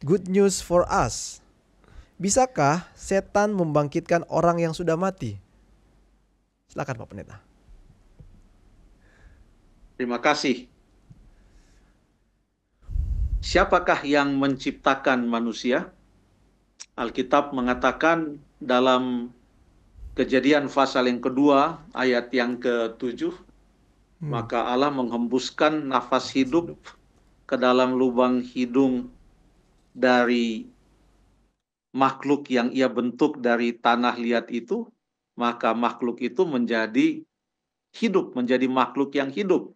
good news for us. Bisakah setan membangkitkan orang yang sudah mati? Silakan Pak Pendeta. Terima kasih. Siapakah yang menciptakan manusia? Alkitab mengatakan dalam Kejadian pasal yang kedua, ayat yang ke-7, maka Allah menghembuskan nafas hidup ke dalam lubang hidung dari makhluk yang ia bentuk dari tanah liat itu, maka makhluk itu menjadi hidup, menjadi makhluk yang hidup.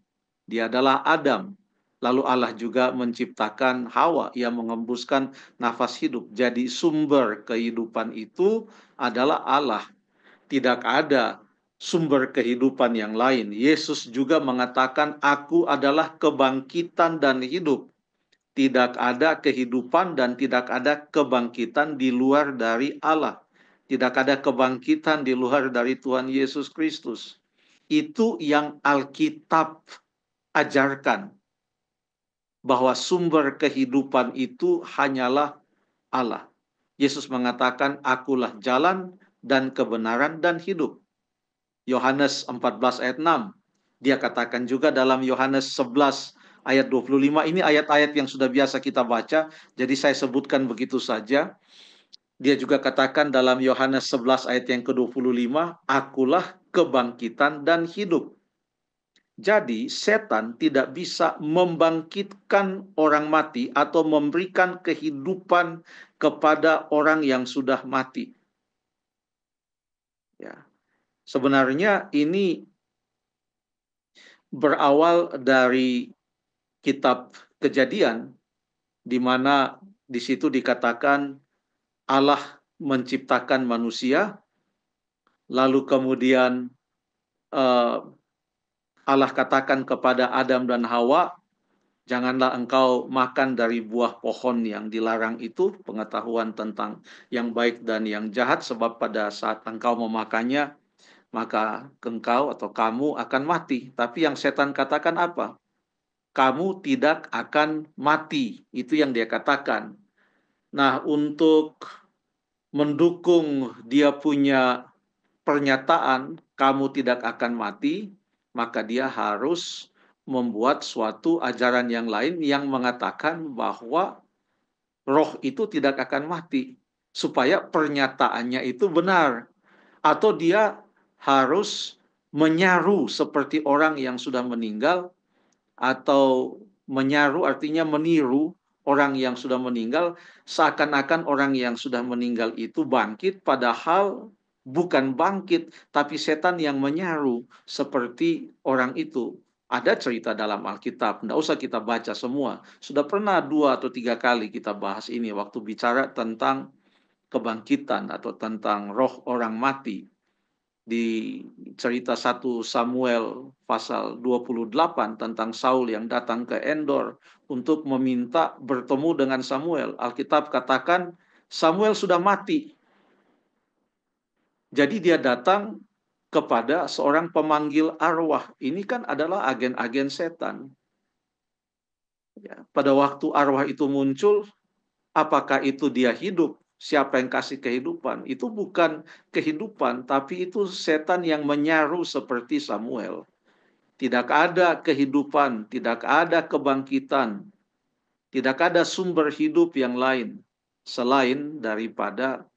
Dia adalah Adam. Lalu Allah juga menciptakan Hawa yang menghembuskan nafas hidup. Jadi sumber kehidupan itu adalah Allah. Tidak ada sumber kehidupan yang lain. Yesus juga mengatakan, "Aku adalah kebangkitan dan hidup." Tidak ada kehidupan dan tidak ada kebangkitan di luar dari Allah. Tidak ada kebangkitan di luar dari Tuhan Yesus Kristus. Itu yang Alkitab ajarkan. Bahwa sumber kehidupan itu hanyalah Allah. Yesus mengatakan, "Akulah jalan dan kebenaran dan hidup." Yohanes 14 ayat 6. Dia katakan juga dalam Yohanes 11 ayat 25. Ini ayat-ayat yang sudah biasa kita baca, jadi saya sebutkan begitu saja. Dia juga katakan dalam Yohanes 11 ayat yang ke-25, "Akulah kebangkitan dan hidup." Jadi setan tidak bisa membangkitkan orang mati atau memberikan kehidupan kepada orang yang sudah mati. Ya. Sebenarnya ini berawal dari kitab Kejadian, di mana di situ dikatakan Allah menciptakan manusia, lalu kemudian Allah katakan kepada Adam dan Hawa, "Janganlah engkau makan dari buah pohon yang dilarang itu, pengetahuan tentang yang baik dan yang jahat, sebab pada saat engkau memakannya, maka engkau atau kamu akan mati." Tapi yang setan katakan apa? Kamu tidak akan mati. Itu yang dia katakan. Nah, untuk mendukung dia punya pernyataan, kamu tidak akan mati, maka dia harus membuat suatu ajaran yang lain yang mengatakan bahwa roh itu tidak akan mati. Supaya pernyataannya itu benar. Atau dia harus menyaru seperti orang yang sudah meninggal, atau menyaru artinya meniru orang yang sudah meninggal, seakan-akan orang yang sudah meninggal itu bangkit, padahal bukan bangkit, tapi setan yang menyaru seperti orang itu. Ada cerita dalam Alkitab, tidak usah kita baca semua. Sudah pernah 2 atau 3 kali kita bahas ini waktu bicara tentang kebangkitan atau tentang roh orang mati. Di cerita 1 Samuel pasal 28 tentang Saul yang datang ke Endor untuk meminta bertemu dengan Samuel. Alkitab katakan Samuel sudah mati. Jadi dia datang kepada seorang pemanggil arwah. Ini kan adalah agen-agen setan. Ya, pada waktu arwah itu muncul, apakah itu dia hidup? Siapa yang kasih kehidupan? Itu bukan kehidupan, tapi itu setan yang menyaru seperti Samuel. Tidak ada kehidupan, tidak ada kebangkitan, tidak ada sumber hidup yang lain selain daripada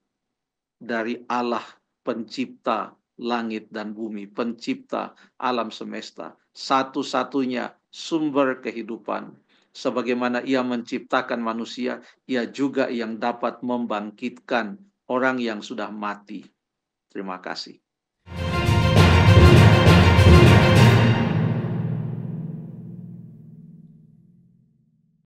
dari Allah pencipta langit dan bumi, pencipta alam semesta. Satu-satunya sumber kehidupan. Sebagaimana ia menciptakan manusia, ia juga yang dapat membangkitkan orang yang sudah mati. Terima kasih.